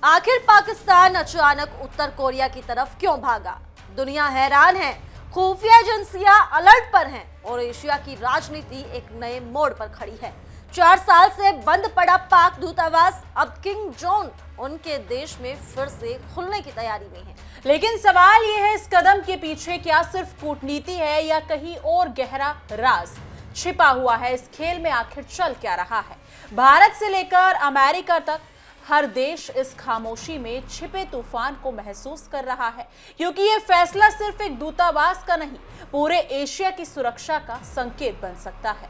आखिर पाकिस्तान अचानक उत्तर कोरिया की तरफ क्यों भागा? दुनिया हैरान है, खुफिया एजेंसियां अलर्ट पर हैं और एशिया की राजनीति एक नए मोड़ पर खड़ी है। 4 साल से बंद पड़ा पाक दूतावास अब किम जोंग उनके देश में फिर से खुलने की तैयारी में है। लेकिन सवाल यह है, इस कदम के पीछे क्या सिर्फ कूटनीति है या कहीं और गहरा राज छिपा हुआ है? इस खेल में आखिर चल क्या रहा है? भारत से लेकर अमेरिका तक हर देश इस खामोशी में छिपे तूफान को महसूस कर रहा है, क्योंकि ये फैसला सिर्फ एक दूतावास का नहीं, पूरे एशिया की सुरक्षा का संकेत बन सकता है।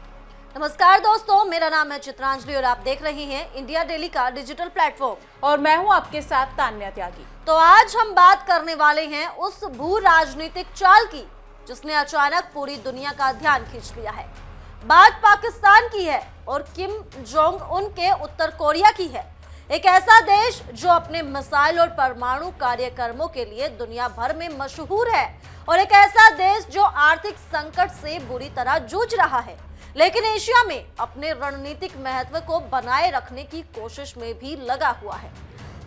नमस्कार दोस्तों, मेरा नाम है चित्रांजलि और आप देख रहे हैं इंडिया डेली का डिजिटल प्लेटफॉर्म और मैं हूं आपके साथ तान्या त्यागी। तो आज हम बात करने वाले हैं उस भू राजनीतिक चाल की जिसने अचानक पूरी दुनिया का ध्यान खींच लिया है। बात पाकिस्तान की है और किम जोंग उन के उत्तर कोरिया की है। एक ऐसा देश जो अपने मिसाइल और परमाणु कार्यक्रमों के लिए दुनिया भर में मशहूर है और एक ऐसा देश जो आर्थिक संकट से बुरी तरह जूझ रहा है, लेकिन एशिया में अपने रणनीतिक महत्व को बनाए रखने की कोशिश में भी लगा हुआ है।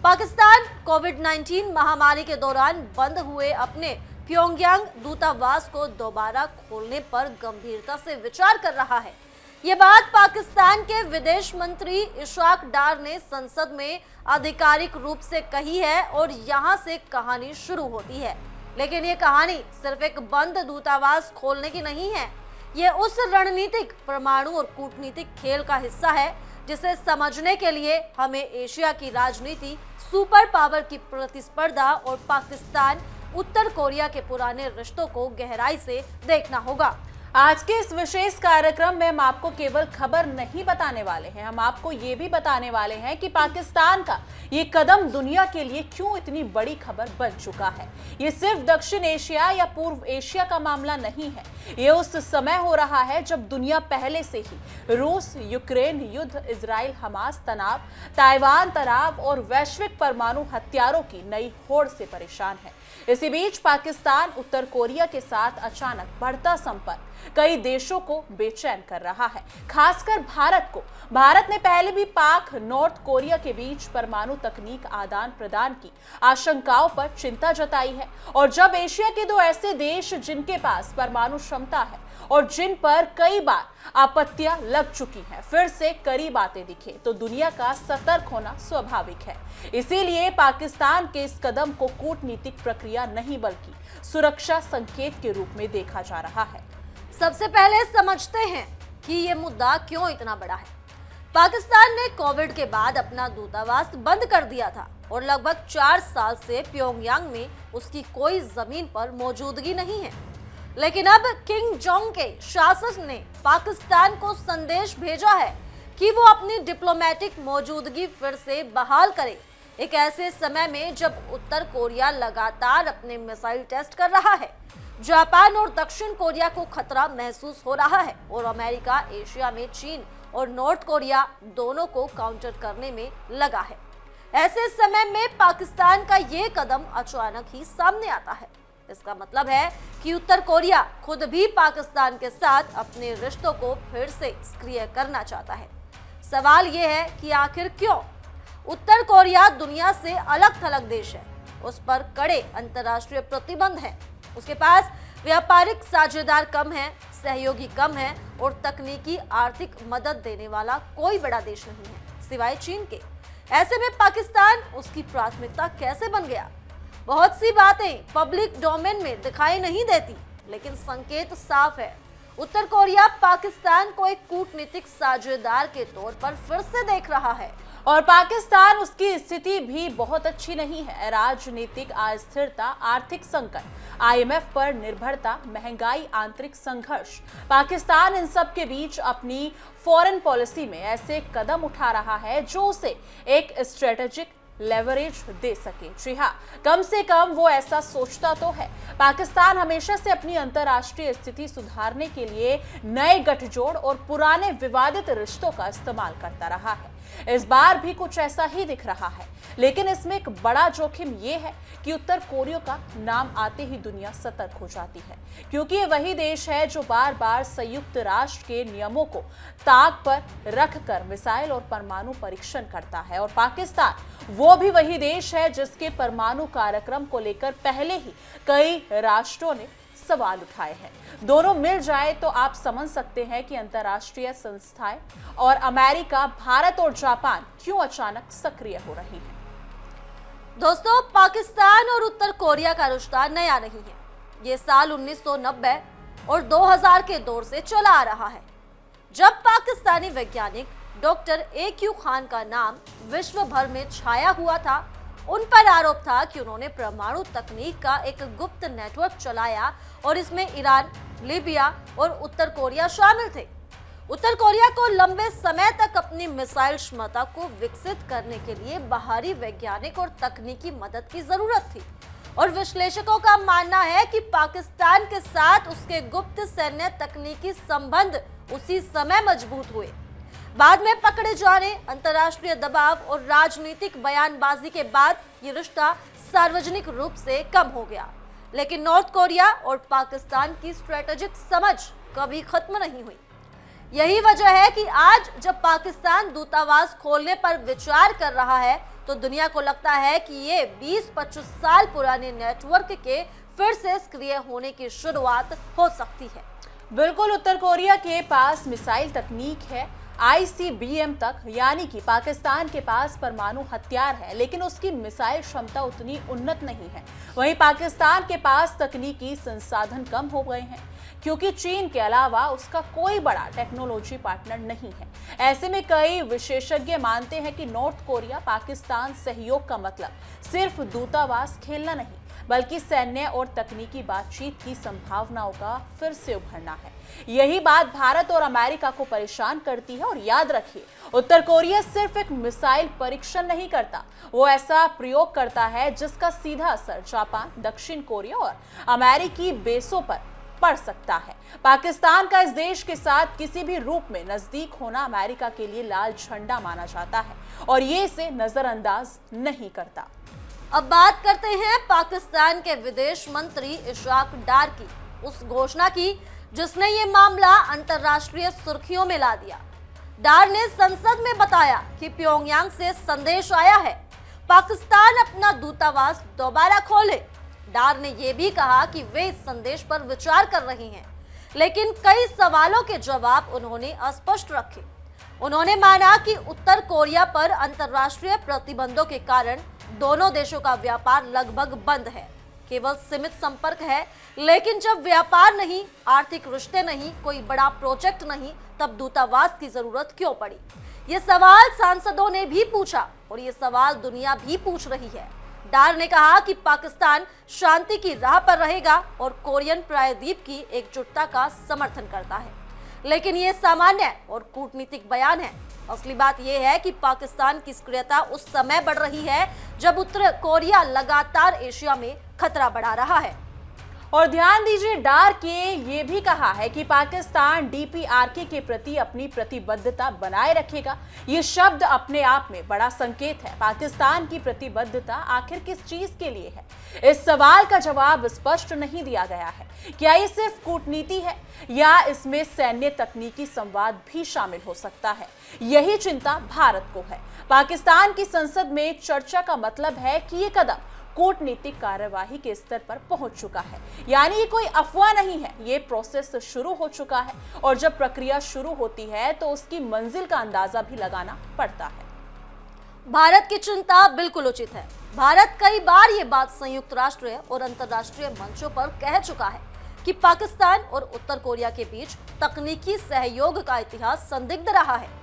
पाकिस्तान कोविड-19 महामारी के दौरान बंद हुए अपने प्योंगयांग दूतावास को दोबारा खोलने पर गंभीरता से विचार कर रहा है। ये बात पाकिस्तान के विदेश मंत्री इशाक डार ने संसद में आधिकारिक रूप से कही है और यहाँ से कहानी शुरू होती है। लेकिन ये कहानी सिर्फ एक बंद दूतावास खोलने की नहीं है, ये उस रणनीतिक, परमाणु और कूटनीतिक खेल का हिस्सा है जिसे समझने के लिए हमें एशिया की राजनीति, सुपर पावर की प्रतिस्पर्धा और पाकिस्तान उत्तर कोरिया के पुराने रिश्तों को गहराई से देखना होगा। आज के इस विशेष कार्यक्रम में हम आपको केवल खबर नहीं बताने वाले हैं, हम आपको ये भी बताने वाले हैं कि पाकिस्तान का ये कदम दुनिया के लिए क्यों इतनी बड़ी खबर बन चुका है। ये सिर्फ दक्षिण एशिया या पूर्व एशिया का मामला नहीं है, ये उस समय हो रहा है जब दुनिया पहले से ही रूस यूक्रेन युद्ध, इजराइल हमास तनाव, ताइवान तनाव और वैश्विक परमाणु हथियारों की नई होड़ से परेशान है। इसी बीच पाकिस्तान उत्तर कोरिया के साथ अचानक बढ़ता संपर्क कई देशों को बेचैन कर रहा है, खासकर भारत को। भारत ने पहले भी पाक नॉर्थ कोरिया के बीच परमाणु तकनीक आदान प्रदान की आशंकाओं पर चिंता जताई है। और जब एशिया के दो ऐसे देश जिनके पास परमाणु क्षमता है और जिन पर कई बार आपत्तियां लग चुकी हैं, फिर से करीब आते दिखे तो दुनिया का सतर्क होना स्वाभाविक है। इसीलिए पाकिस्तान के इस कदम को कूटनीतिक प्रक्रिया नहीं बल्कि सुरक्षा संकेत के रूप में देखा जा रहा है। सबसे पहले समझते हैं कि ये मुद्दा क्यों इतना बड़ा है। पाकिस्तान ने कोविड के बाद अपना दूतावास बंद कर दिया था और लगभग 4 साल से प्योंगयांग में उसकी कोई जमीन पर मौजूदगी नहीं है। लेकिन अब किम जोंग के शासक ने पाकिस्तान को संदेश भेजा है कि वो अपनी डिप्लोमेटिक मौजूदगी फिर से बहाल करे, एक ऐसे समय में जब उत्तर कोरिया लगातार अपने मिसाइल टेस्ट कर रहा है, जापान और दक्षिण कोरिया को खतरा महसूस हो रहा है और अमेरिका एशिया में चीन और नॉर्थ कोरिया दोनों को काउंटर करने में लगा है। ऐसे समय में पाकिस्तान का ये कदम अचानक ही सामने आता है। इसका मतलब है कि उत्तर कोरिया खुद भी पाकिस्तान के साथ अपने रिश्तों को फिर से सक्रिय करना चाहता है। सवाल ये है कि आखिर क्यों? उत्तर कोरिया दुनिया से अलग थलग देश है, उस पर कड़े अंतर्राष्ट्रीय प्रतिबंध हैं, उसके पास व्यापारिक साझेदार कम है, सहयोगी कम है और तकनीकी आर्थिक मदद देने वाला कोई बड़ा देश नहीं है सिवाय चीन के। ऐसे में पाकिस्तान उसकी प्राथमिकता कैसे बन गया? बहुत सी बातें पब्लिक डोमेन में दिखाई नहीं देती, लेकिन संकेत साफ है। उत्तर कोरिया पाकिस्तान को एक कूटनीतिक साझेदार के तौर पर फिर से देख रहा है और पाकिस्तान उसकी स्थिति भी बहुत अच्छी नहीं है। राजनीतिक अस्थिरता, आर्थिक संकट, IMF पर निर्भरता, महंगाई, आंतरिक संघर्ष, पाकिस्तान इन सब के बीच अपनी फॉरेन पॉलिसी में ऐसे कदम उठा रहा है जो उसे एक स्ट्रेटेजिक लेवरेज दे सके। जी हाँ, कम से कम वो ऐसा सोचता तो है। पाकिस्तान हमेशा से अपनी अंतर्राष्ट्रीय स्थिति सुधारने के लिए नए गठजोड़ और पुराने विवादित रिश्तों का इस्तेमाल करता रहा है। इस बार भी कुछ ऐसा ही दिख रहा है, लेकिन इसमें एक बड़ा जोखिम यह है कि उत्तर कोरिया का नाम आते ही दुनिया सतर्क हो जाती है, क्योंकि ये वही देश है जो बार बार संयुक्त राष्ट्र के नियमों को ताक पर रखकर मिसाइल और परमाणु परीक्षण करता है। और पाकिस्तान वो भी वही देश है जिसके परमाणु कार्यक्रम को लेकर पहले ही कई राष्ट्रों ने सवाल उठाए हैं। दोनों मिल जाए तो आप समझ सकते हैं कि अंतर्राष्ट्रीय संस्थाएं और अमेरिका, भारत और जापान क्यों अचानक सक्रिय हो रही हैं। दोस्तों, पाकिस्तान और उत्तर कोरिया का रिश्ता नया नहीं है। ये साल 1990 और 2000 के दौर से चला आ रहा है, जब पाकिस्तानी वैज्ञानिक डॉक्टर AQ खान का नाम विश्व भर में छाया हुआ था। उन पर आरोप था कि उन्होंने परमाणु तकनीक का एक गुप्त नेटवर्क चलाया और इसमें ईरान, लीबिया और उत्तर कोरिया शामिल थे। उत्तर कोरिया को लंबे समय तक अपनी मिसाइल क्षमता को विकसित करने के लिए बाहरी वैज्ञानिक और तकनीकी मदद की जरूरत थी, और विश्लेषकों का मानना है कि पाकिस्तान के साथ उसके गुप्त सैन्य तकनीकी संबंध उसी समय मजबूत हुए। बाद में पकड़े जाने, अंतर्राष्ट्रीय दबाव और राजनीतिक बयानबाजी के बाद ये रिश्ता सार्वजनिक रूप से कम हो गया, लेकिन नॉर्थ कोरिया और पाकिस्तान की स्ट्रेटेजिक समझ कभी खत्म नहीं हुई। यही वजह है कि आज जब पाकिस्तान दूतावास खोलने पर विचार कर रहा है, तो दुनिया को लगता है कि ये 20-25 साल पुराने नेटवर्क के फिर से सक्रिय होने की शुरुआत हो सकती है। बिल्कुल, उत्तर कोरिया के पास मिसाइल तकनीक है, ICBM तक, यानी कि पाकिस्तान के पास परमाणु हथियार है, लेकिन उसकी मिसाइल क्षमता उतनी उन्नत नहीं है। वहीं पाकिस्तान के पास तकनीकी संसाधन कम हो गए हैं, क्योंकि चीन के अलावा उसका कोई बड़ा टेक्नोलॉजी पार्टनर नहीं है। ऐसे में कई विशेषज्ञ मानते हैं कि नॉर्थ कोरिया पाकिस्तान सहयोग का मतलब सिर्फ दूतावास खेलना नहीं, बल्कि सैन्य और तकनीकी बातचीत की संभावनाओं का फिर से उभरना है। यही बात भारत और अमेरिका को परेशान करती है। और याद रखिए, उत्तर कोरिया सिर्फ एक मिसाइल परीक्षण नहीं करता, वो ऐसा प्रयोग करता है जिसका सीधा असर जापान, दक्षिण कोरिया और अमेरिकी बेसों पर पड़ सकता है। पाकिस्तान का इस देश के साथ किसी भी रूप में नजदीक होना अमेरिका के लिए लाल झंडा माना जाता है, और ये इसे नजरअंदाज नहीं करता। अब बात करते हैं पाकिस्तान के विदेश मंत्री इशाक डार की, उस घोषणा की जिसने ये मामला अंतर्राष्ट्रीय सुर्खियों में ला दिया। डार ने संसद में बताया कि प्योंगयांग से संदेश आया है, पाकिस्तान अपना दूतावास दोबारा खोले। डार ने यह भी कहा कि वे इस संदेश पर विचार कर रहे हैं, लेकिन कई सवालों के जवाब उन्होंने अस्पष्ट रखे। उन्होंने माना कि उत्तर कोरिया पर अंतर्राष्ट्रीय प्रतिबंधों के कारण दोनों देशों का व्यापार लगभग बंद है, केवल सीमित संपर्क है। लेकिन जब व्यापार नहीं, आर्थिक रिश्ते नहीं, कोई बड़ा प्रोजेक्ट नहीं, तब दूतावास की जरूरत क्यों पड़ी? ये सवाल सांसदों ने भी पूछा और ये सवाल दुनिया भी पूछ रही है। डार ने कहा कि पाकिस्तान शांति की राह पर रहेगा और कोरियन प्रायद्वीप की एकजुटता का समर्थन करता है, लेकिन ये सामान्य और कूटनीतिक बयान है। असली बात यह है कि पाकिस्तान की सक्रियता उस समय बढ़ रही है जब उत्तर कोरिया लगातार एशिया में खतरा बढ़ा रहा है। और ध्यान दीजिए, डार के ये भी कहा है कि पाकिस्तान DPRK के प्रति अपनी प्रतिबद्धता बनाए रखेगा। ये शब्द अपने आप में बड़ा संकेत है। पाकिस्तान की प्रतिबद्धता आखिर किस चीज के लिए है? इस सवाल का जवाब स्पष्ट नहीं दिया गया है। क्या ये सिर्फ कूटनीति है या इसमें सैन्य तकनीकी संवाद भी शामिल हो सकता है? यही चिंता भारत को है। पाकिस्तान की संसद में चर्चा का मतलब है कि ये कदम कूटनीतिक कार्यवाही के स्तर पर पहुंच चुका है, यानी ये कोई अफवाह नहीं है, ये प्रोसेस शुरू हो चुका है। और जब प्रक्रिया शुरू होती है तो उसकी मंजिल का अंदाजा भी लगाना पड़ता है। भारत की चिंता बिल्कुल उचित है। भारत कई बार ये बात संयुक्त राष्ट्र और अंतर्राष्ट्रीय मंचों पर कह चुका है कि पाकिस्तान और उत्तर कोरिया के बीच तकनीकी सहयोग का इतिहास संदिग्ध रहा है।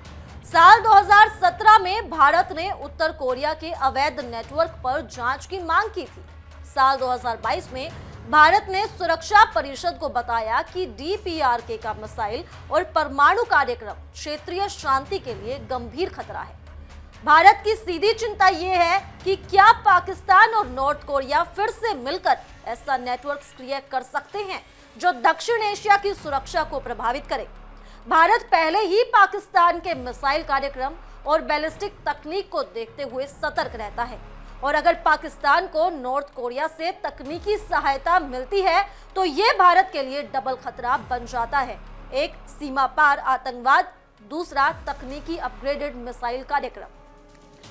साल 2017 में भारत ने उत्तर कोरिया के अवैध नेटवर्क पर जांच की मांग की थी। साल 2022 में भारत ने सुरक्षा परिषद को बताया कि DPRK का मिसाइल और परमाणु कार्यक्रम क्षेत्रीय शांति के लिए गंभीर खतरा है। भारत की सीधी चिंता यह है कि क्या पाकिस्तान और नॉर्थ कोरिया फिर से मिलकर ऐसा नेटवर्क सक्रिय कर सकते हैं जो दक्षिण एशिया की सुरक्षा को प्रभावित करे। भारत पहले ही पाकिस्तान के मिसाइल कार्यक्रम और बैलिस्टिक तकनीक को देखते हुए सतर्क रहता है। और अगर पाकिस्तान को नॉर्थ कोरिया से तकनीकी सहायता मिलती है तो ये भारत के लिए डबल खतरा बन जाता है। एक सीमा पार आतंकवाद, दूसरा तकनीकी अपग्रेडेड मिसाइल कार्यक्रम।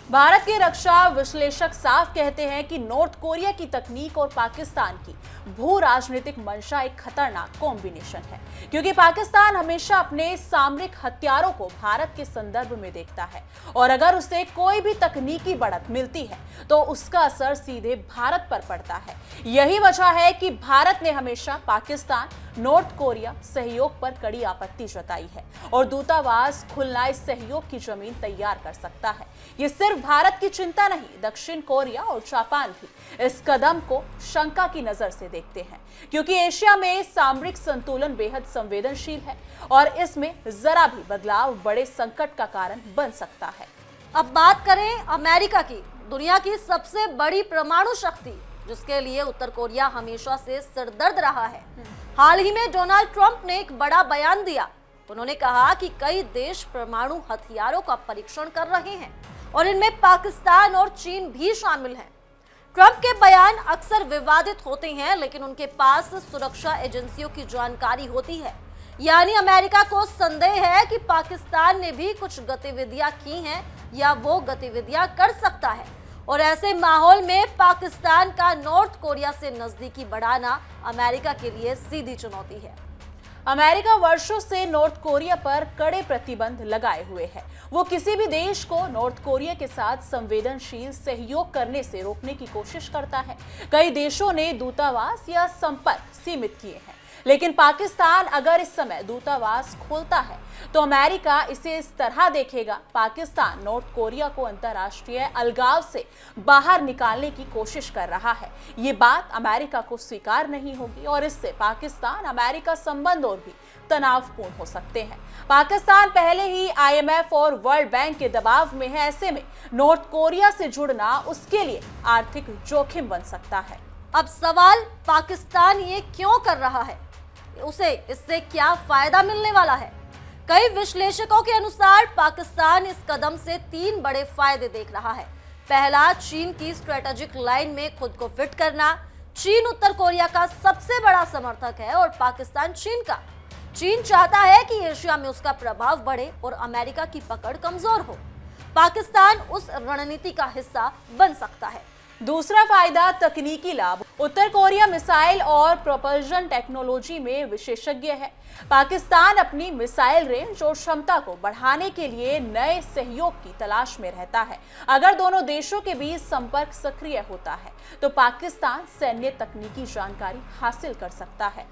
भारत के रक्षा विश्लेषक साफ कहते हैं कि नॉर्थ कोरिया की तकनीक और पाकिस्तान की भू राजनीतिक मंशा एक खतरनाक कॉम्बिनेशन है, क्योंकि पाकिस्तान हमेशा अपने सामरिक हथियारों को भारत के संदर्भ में देखता है और अगर उसे कोई भी तकनीकी बढ़त मिलती है तो उसका असर सीधे भारत पर पड़ता है। यही वजह है कि भारत ने हमेशा पाकिस्तान नॉर्थ कोरिया सहयोग पर कड़ी आपत्ति जताई है और दूतावास खुलना इस सहयोग की जमीन तैयार कर सकता है। ये सिर्फ भारत की चिंता नहीं, दक्षिण कोरिया और जापान भी इस कदम को शंका की नजर से देखते हैं, क्योंकि एशिया में सामरिक संतुलन बेहद संवेदनशील है और इसमें जरा भी बदलाव बड़े संकट का कारण बन सकता है। अब बात करें अमेरिका की, दुनिया की सबसे बड़ी परमाणु शक्ति, जिसके लिए उत्तर कोरिया हमेशा से सिरदर्द रहा है। हाल ही में डोनाल्ड ट्रंप ने एक बड़ा बयान दिया। उन्होंने कहा कि कई देश परमाणु हथियारों का परीक्षण कर रहे हैं और इनमें पाकिस्तान और चीन भी शामिल हैं। ट्रंप के बयान अक्सर विवादित होते हैं, लेकिन उनके पास सुरक्षा एजेंसियों की जानकारी होती है। यानी अमेरिका को संदेह है कि पाकिस्तान ने भी कुछ गतिविधियां की हैं या वो गतिविधियां कर सकता है, और ऐसे माहौल में पाकिस्तान का नॉर्थ कोरिया से नजदीकी बढ़ाना अमेरिका के लिए सीधी चुनौती है। अमेरिका वर्षों से नॉर्थ कोरिया पर कड़े प्रतिबंध लगाए हुए है। वो किसी भी देश को नॉर्थ कोरिया के साथ संवेदनशील सहयोग करने से रोकने की कोशिश करता है। कई देशों ने दूतावास या संपर्क सीमित किए हैं, लेकिन पाकिस्तान अगर इस समय दूतावास खोलता है तो अमेरिका इसे इस तरह देखेगा, पाकिस्तान नॉर्थ कोरिया को अंतर्राष्ट्रीय अलगाव से बाहर निकालने की कोशिश कर रहा है। ये बात अमेरिका को स्वीकार नहीं होगी और इससे पाकिस्तान अमेरिका संबंध और भी तनावपूर्ण हो सकते हैं। पाकिस्तान पहले ही IMF और वर्ल्ड बैंक के दबाव में है, ऐसे में नॉर्थ कोरिया से जुड़ना उसके लिए आर्थिक जोखिम बन सकता है। अब सवाल, पाकिस्तान ये क्यों कर रहा है? उसे इससे क्या फायदा मिलने वाला है? कई विश्लेषकों के अनुसार पाकिस्तान इस कदम से 3 बड़े फायदे देख रहा है। पहला, चीन की स्ट्रेटेजिक लाइन में खुद को फिट करना। चीन उत्तर कोरिया का सबसे बड़ा समर्थक है और पाकिस्तान चीन का। चीन चाहता है कि एशिया में उसका प्रभाव बढ़े और अमेरिका की पकड़ कमजोर हो। पाकिस्तान उस रणनीति का हिस्सा बन सकता है। दूसरा फायदा, तकनीकी लाभ। उत्तर कोरिया मिसाइल और प्रोपल्शन टेक्नोलॉजी में विशेषज्ञ है। पाकिस्तान अपनी मिसाइल रेंज और क्षमता को बढ़ाने के लिए नए सहयोग की तलाश में रहता है। अगर दोनों देशों के बीच संपर्क सक्रिय होता है तो पाकिस्तान सैन्य तकनीकी जानकारी हासिल कर सकता है।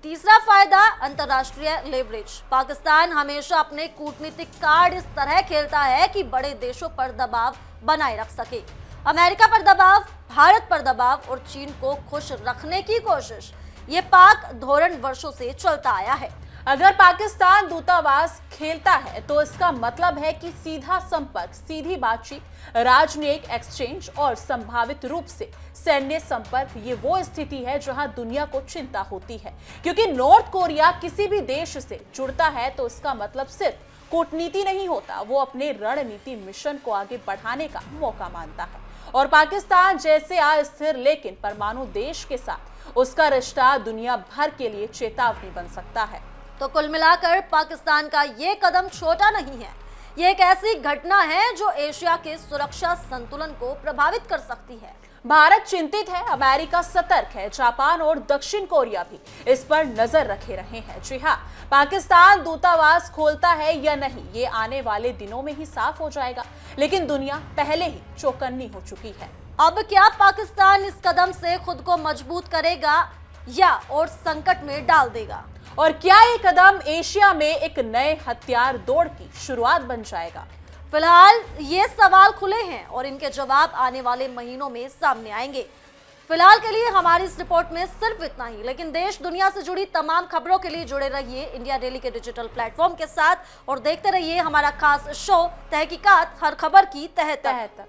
तीसरा फायदा, अंतर्राष्ट्रीय लेवरेज। पाकिस्तान हमेशा अपने कूटनीतिक कार्ड इस तरह खेलता है कि बड़े देशों पर दबाव बनाए रख सके। अमेरिका पर दबाव, भारत पर दबाव और चीन को खुश रखने की कोशिश, ये पाक धोरण वर्षों से चलता आया है। अगर पाकिस्तान दूतावास खेलता है तो इसका मतलब है कि सीधा संपर्क, सीधी बातचीत, राजनयिक एक्सचेंज और संभावित रूप से सैन्य संपर्क, ये वो स्थिति है जहां दुनिया को चिंता होती है, क्योंकि नॉर्थ कोरिया किसी भी देश से जुड़ता है तो इसका मतलब सिर्फ कूटनीति नहीं होता, वो अपने रणनीति मिशन को आगे बढ़ाने का मौका मानता है। और पाकिस्तान जैसे अस्थिर लेकिन परमाणु देश के साथ उसका रिश्ता दुनिया भर के लिए चेतावनी बन सकता है। तो कुल मिलाकर पाकिस्तान का ये कदम छोटा नहीं है, ये एक ऐसी घटना है जो एशिया के सुरक्षा संतुलन को प्रभावित कर सकती है। भारत चिंतित है, अमेरिका सतर्क है, जापान और दक्षिण कोरिया भी इस पर नजर रखे रहे हैं। जी हाँ, पाकिस्तान दूतावास खोलता है या नहीं ये आने वाले दिनों में ही साफ हो जाएगा, लेकिन दुनिया पहले ही चौकन्नी हो चुकी है। अब क्या पाकिस्तान इस कदम से खुद को मजबूत करेगा या और संकट में डाल देगा? और क्या ये कदम एशिया में एक नए हथियार दौड़ की शुरुआत बन जाएगा? फिलहाल ये सवाल खुले हैं और इनके जवाब आने वाले महीनों में सामने आएंगे। फिलहाल के लिए हमारी इस रिपोर्ट में सिर्फ इतना ही, लेकिन देश दुनिया से जुड़ी तमाम खबरों के लिए जुड़े रहिए इंडिया डेली के डिजिटल प्लेटफॉर्म के साथ और देखते रहिए हमारा खास शो तहकीकात, हर खबर की तह तक।